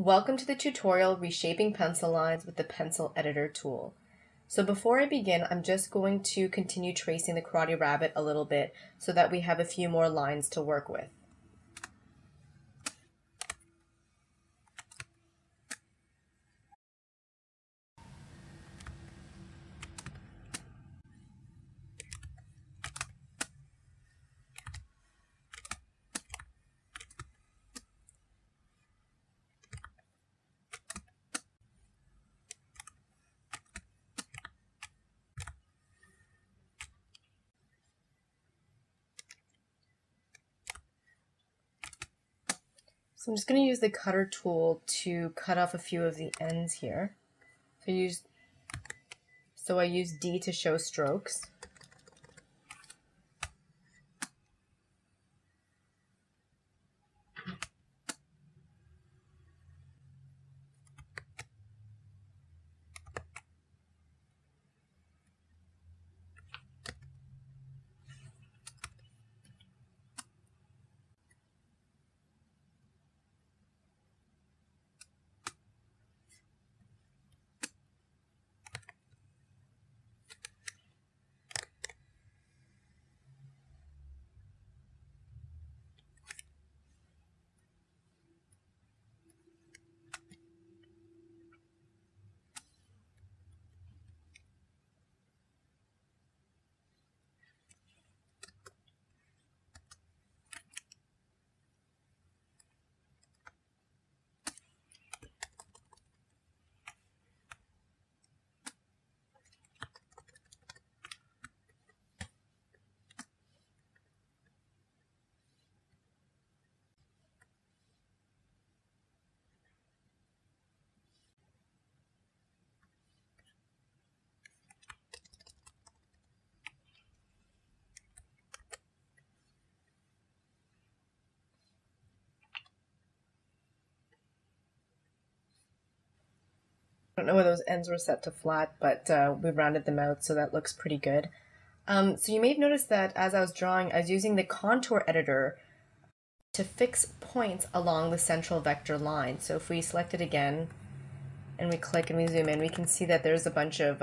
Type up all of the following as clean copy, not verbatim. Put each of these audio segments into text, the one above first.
Welcome to the tutorial Reshaping Pencil Lines with the Pencil Editor tool. So before I begin, I'm just going to continue tracing the Karate Rabbit a little bit so that we have a few more lines to work with. So I'm just going to use the cutter tool to cut off a few of the ends here. So I use D to show strokes. I don't know whether those ends were set to flat, but we rounded them out, so that looks pretty good. So you may have noticed that as I was drawing, I was using the contour editor to fix points along the central vector line. So if we select it again, and we click and we zoom in, we can see that there's a bunch of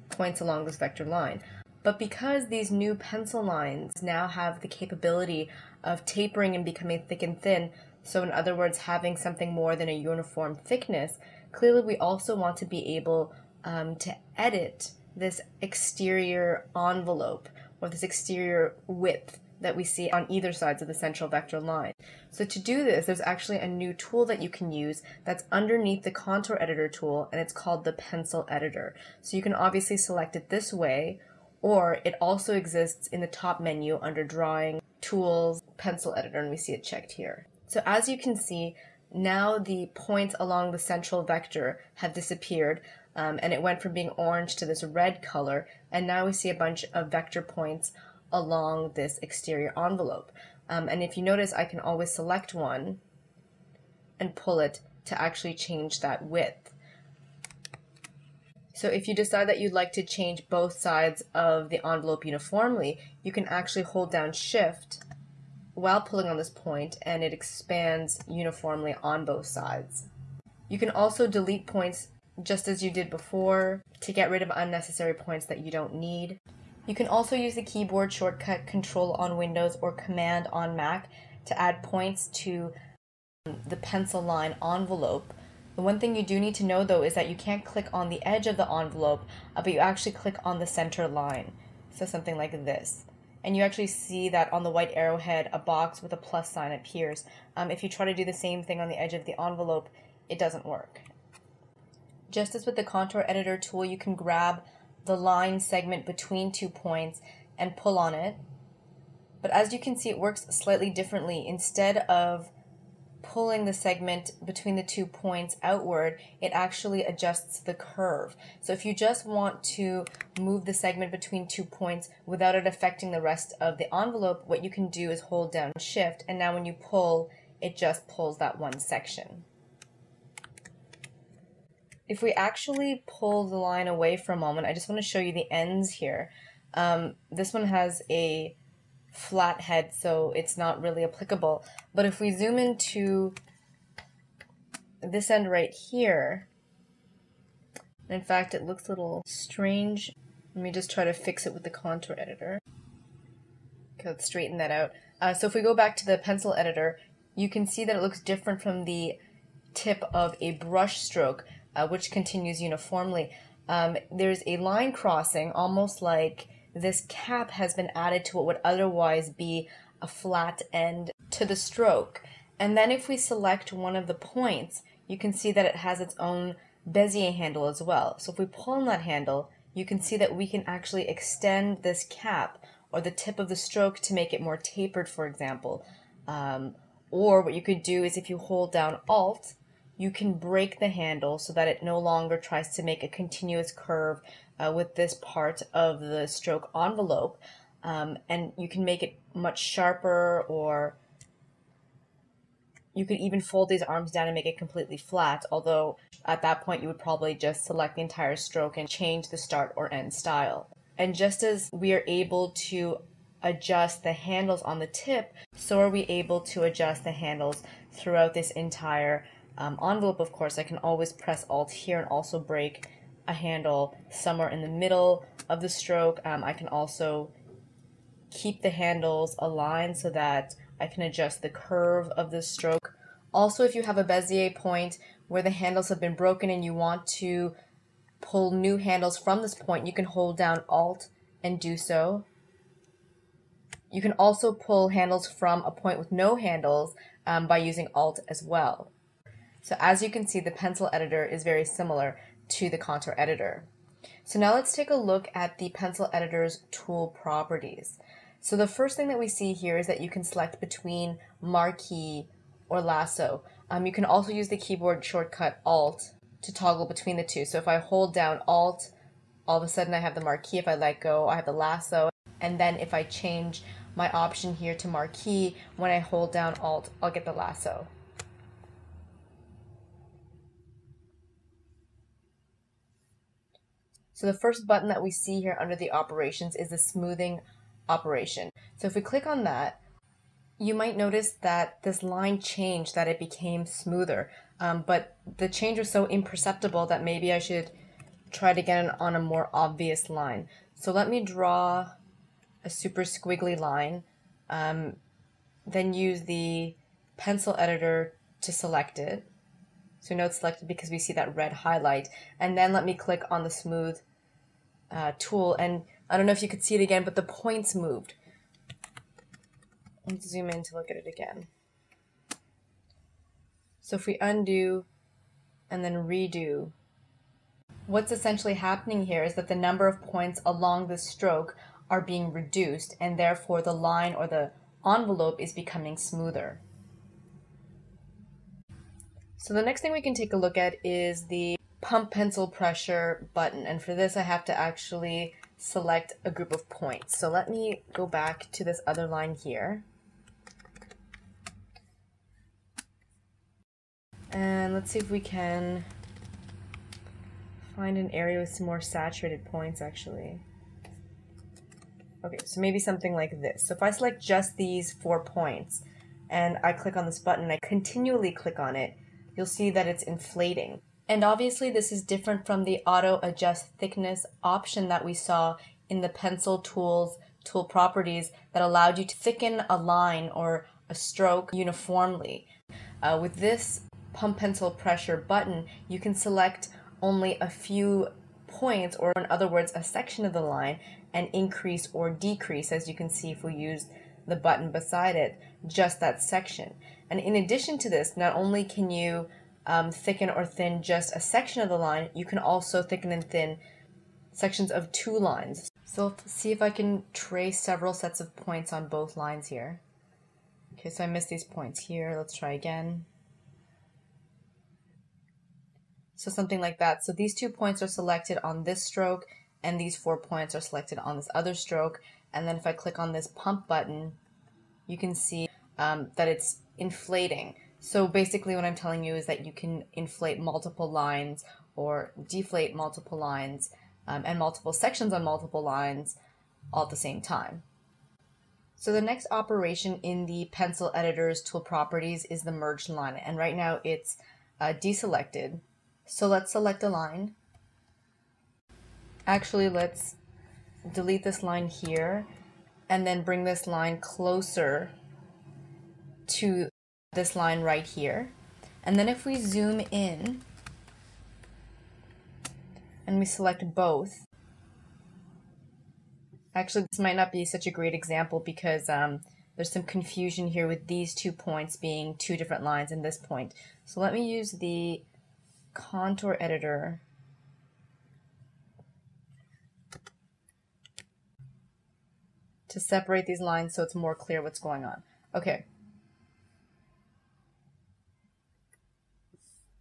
points along this vector line. But because these new pencil lines now have the capability of tapering and becoming thick and thin, so in other words, having something more than a uniform thickness, clearly we also want to be able to edit this exterior envelope or this exterior width that we see on either sides of the central vector line. So to do this, there's actually a new tool that you can use that's underneath the contour editor tool, and it's called the pencil editor. So you can obviously select it this way, or it also exists in the top menu under drawing, tools, pencil editor, and we see it checked here. So as you can see, now the points along the central vector have disappeared, and it went from being orange to this red color, and now we see a bunch of vector points along this exterior envelope. And if you notice, I can always select one and pull it to actually change that width. So if you decide that you'd like to change both sides of the envelope uniformly, you can actually hold down Shift while pulling on this point, and it expands uniformly on both sides. You can also delete points just as you did before to get rid of unnecessary points that you don't need. You can also use the keyboard shortcut Control on Windows or Command on Mac to add points to the pencil line envelope. The one thing you do need to know though is that you can't click on the edge of the envelope, but you actually click on the center line. So something like this. And you actually see that on the white arrowhead, a box with a plus sign appears. If you try to do the same thing on the edge of the envelope, it doesn't work. Just as with the contour editor tool, you can grab the line segment between 2 points and pull on it. But as you can see, it works slightly differently. Instead of pulling the segment between the 2 points outward, it actually adjusts the curve. So if you just want to move the segment between 2 points without it affecting the rest of the envelope, what you can do is hold down Shift, and now when you pull, it just pulls that one section. If we actually pull the line away for a moment, I just want to show you the ends here. This one has a flat head, so it's not really applicable. But if we zoom into this end right here, in fact, it looks a little strange. Let me just try to fix it with the contour editor. Okay, let's straighten that out. So if we go back to the pencil editor, you can see that it looks different from the tip of a brush stroke, which continues uniformly. There's a line crossing, almost like this cap has been added to what would otherwise be a flat end to the stroke. And then if we select one of the points, you can see that it has its own Bezier handle as well. So if we pull on that handle, you can see that we can actually extend this cap or the tip of the stroke to make it more tapered, for example. Or what you could do is if you hold down Alt, you can break the handle so that it no longer tries to make a continuous curve with this part of the stroke envelope. And you can make it much sharper, or you could even fold these arms down and make it completely flat, although at that point you would probably just select the entire stroke and change the start or end style. And just as we are able to adjust the handles on the tip, so are we able to adjust the handles throughout this entire envelope. Of course, I can always press Alt here and also break a handle somewhere in the middle of the stroke. I can also keep the handles aligned so that I can adjust the curve of the stroke. Also, if you have a Bezier point where the handles have been broken and you want to pull new handles from this point, you can hold down Alt and do so. You can also pull handles from a point with no handles by using Alt as well. So as you can see, the pencil editor is very similar to the contour editor. So now let's take a look at the pencil editor's tool properties. So the first thing that we see here is that you can select between marquee or lasso. You can also use the keyboard shortcut Alt to toggle between the two. So if I hold down Alt, all of a sudden I have the marquee. If I let go, I have the lasso. And then if I change my option here to marquee, when I hold down Alt, I'll get the lasso. So the first button that we see here under the operations is the smoothing operation. So if we click on that, you might notice that this line changed, that it became smoother. But the change was so imperceptible that maybe I should try to get it on a more obvious line. So let me draw a super squiggly line, then use the pencil editor to select it. So now it's selected because we see that red highlight. And then let me click on the smooth tool, and I don't know if you could see it again, but the points moved. Let's zoom in to look at it again. So if we undo and then redo, what's essentially happening here is that the number of points along the stroke are being reduced, and therefore the line or the envelope is becoming smoother. So the next thing we can take a look at is the pump pencil pressure button, and for this I have to actually select a group of points. So let me go back to this other line here. And let's see if we can find an area with some more saturated points actually. Okay, so maybe something like this. So if I select just these 4 points and I click on this button, I continually click on it, you'll see that it's inflating. And obviously this is different from the auto adjust thickness option that we saw in the pencil tool's tool properties that allowed you to thicken a line or a stroke uniformly. With this pump pencil pressure button, you can select only a few points, or in other words, a section of the line, and increase or decrease, as you can see if we use the button beside it, just that section. And in addition to this, not only can you thicken or thin just a section of the line, you can also thicken and thin sections of 2 lines. So let's see if I can trace several sets of points on both lines here. Okay, so I missed these points here. Let's try again. So something like that. So these 2 points are selected on this stroke, and these 4 points are selected on this other stroke. And then if I click on this pump button, you can see that it's inflating. So basically what I'm telling you is that you can inflate multiple lines or deflate multiple lines and multiple sections on multiple lines all at the same time. So the next operation in the pencil editor's tool properties is the merged line, and right now it's deselected. So let's select a line. Actually, let's delete this line here and then bring this line closer to this line right here. And then if we zoom in and we select both, actually this might not be such a great example because there's some confusion here with these 2 points being 2 different lines in this point. So let me use the contour editor to separate these lines so it's more clear what's going on. Okay.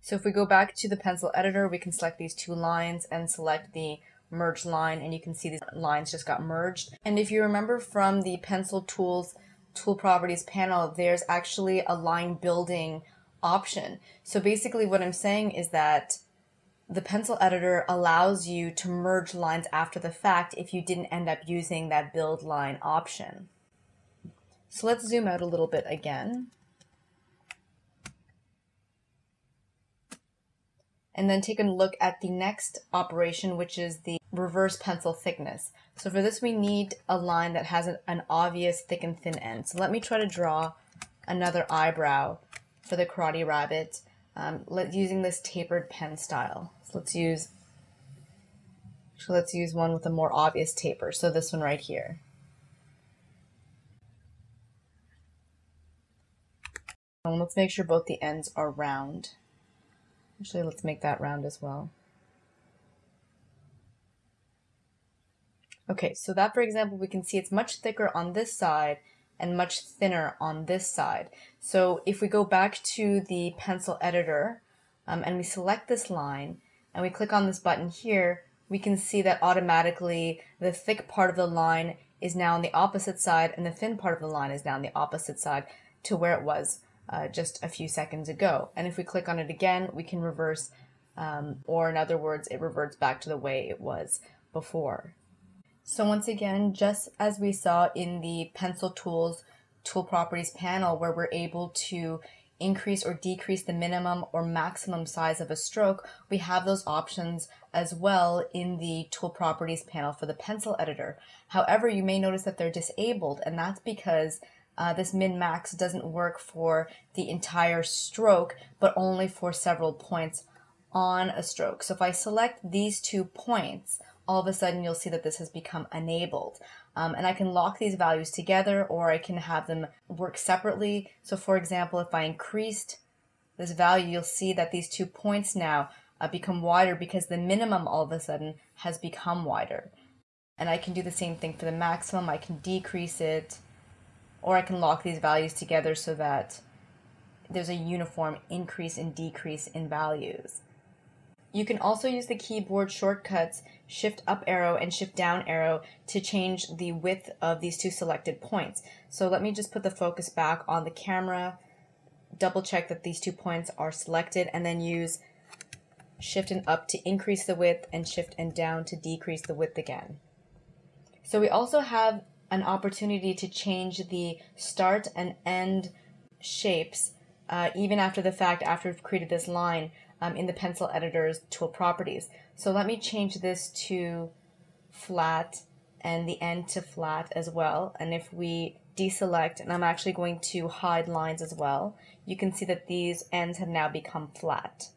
So if we go back to the pencil editor, we can select these 2 lines and select the merge line, and you can see these lines just got merged. And if you remember from the pencil tools tool properties panel, there's actually a line building option. So basically what I'm saying is that the pencil editor allows you to merge lines after the fact if you didn't end up using that build line option. So let's zoom out a little bit again. And then take a look at the next operation, which is the reverse pencil thickness. So for this, we need a line that has an obvious thick and thin end. So let me try to draw another eyebrow for the Karate Rabbit using this tapered pen style. So let's use one with a more obvious taper. So this one right here. And let's make sure both the ends are round. Actually, let's make that round as well. Okay, so that, for example, we can see it's much thicker on this side and much thinner on this side. So if we go back to the pencil editor and we select this line and we click on this button here, we can see that automatically the thick part of the line is now on the opposite side and the thin part of the line is now on the opposite side to where it was just a few seconds ago. And if we click on it again, we can reverse, or in other words, it reverts back to the way it was before. So once again, just as we saw in the pencil tools tool properties panel, where we're able to increase or decrease the minimum or maximum size of a stroke, we have those options as well in the tool properties panel for the pencil editor. However, you may notice that they're disabled, and that's because this min-max doesn't work for the entire stroke, but only for several points on a stroke. So if I select these 2 points, all of a sudden you'll see that this has become enabled. And I can lock these values together, or I can have them work separately. So for example, if I increased this value, you'll see that these 2 points now become wider because the minimum all of a sudden has become wider. And I can do the same thing for the maximum. I can decrease it, or I can lock these values together so that there's a uniform increase and decrease in values. You can also use the keyboard shortcuts Shift up arrow and Shift down arrow to change the width of these 2 selected points. So let me just put the focus back on the camera, double check that these 2 points are selected, and then use Shift and up to increase the width and Shift and down to decrease the width again. So we also have an opportunity to change the start and end shapes even after the fact, after we've created this line in the pencil editor's tool properties. So let me change this to flat and the end to flat as well. And if we deselect, and I'm actually going to hide lines as well, you can see that these ends have now become flat.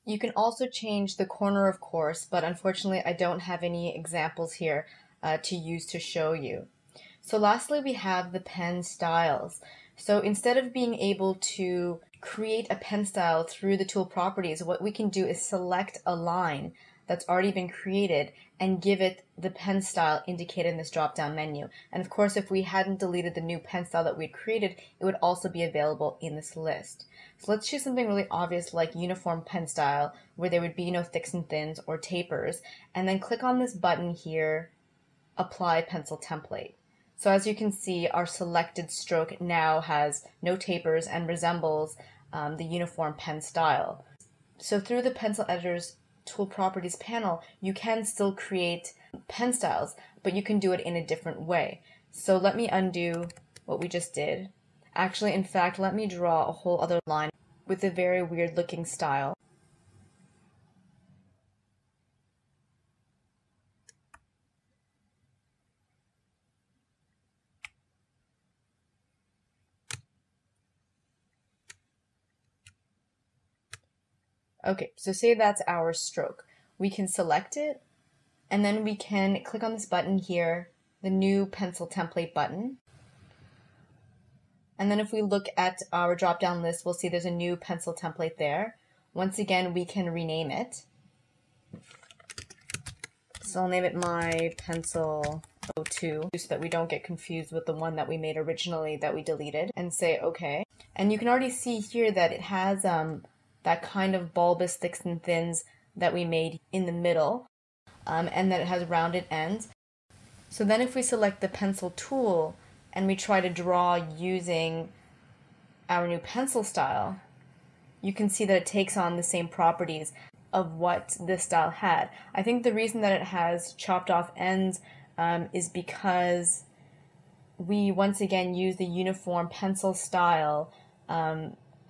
You can also change the corner, of course, but unfortunately I don't have any examples here to use to show you. So lastly, we have the pen styles. So instead of being able to create a pen style through the tool properties, what we can do is select a line that's already been created and give it the pen style indicated in this drop-down menu. And of course, if we hadn't deleted the new pen style that we'd created, it would also be available in this list. So let's choose something really obvious like uniform pen style, where there would be no thicks and thins or tapers, and then click on this button here, Apply Pencil Template. So as you can see, our selected stroke now has no tapers and resembles the uniform pen style. So through the pencil editor's tool properties panel, you can still create pen styles, but you can do it in a different way. So let me undo what we just did. Actually, in fact, let me draw a whole other line with a very weird looking style. Okay, so say that's our stroke. We can select it, and then we can click on this button here, the new pencil template button. And then if we look at our drop-down list, we'll see there's a new pencil template there. Once again, we can rename it. So I'll name it my pencil 02 so that we don't get confused with the one that we made originally that we deleted, and say OK. And you can already see here that it has that kind of bulbous thicks and thins that we made in the middle, and that it has rounded ends. So then if we select the pencil tool and we try to draw using our new pencil style, you can see that it takes on the same properties of what this style had. I think the reason that it has chopped off ends is because we once again use the uniform pencil style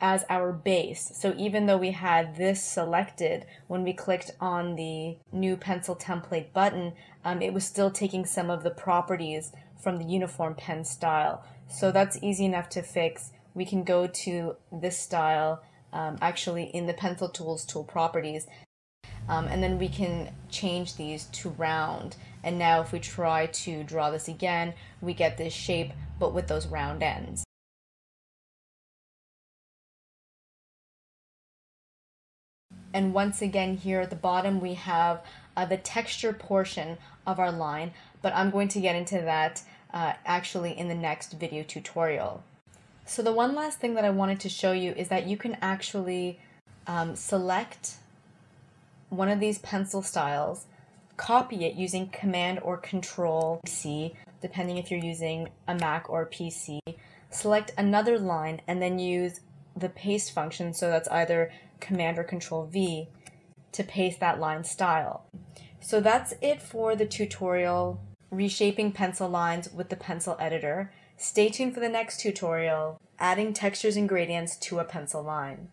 as our base. So even though we had this selected when we clicked on the new pencil template button, it was still taking some of the properties from the uniform pen style. So that's easy enough to fix. We can go to this style actually in the pencil tools tool properties, and then we can change these to round. And now if we try to draw this again, we get this shape but with those round ends. And once again here at the bottom we have the texture portion of our line, but I'm going to get into that actually in the next video tutorial. So the one last thing that I wanted to show you is that you can actually select one of these pencil styles, copy it using Command or Control C, depending if you're using a Mac or a PC, select another line, and then use the paste function, so that's either Command or Control V, to paste that line style. So that's it for the tutorial, reshaping pencil lines with the pencil editor. Stay tuned for the next tutorial, adding textures and gradients to a pencil line.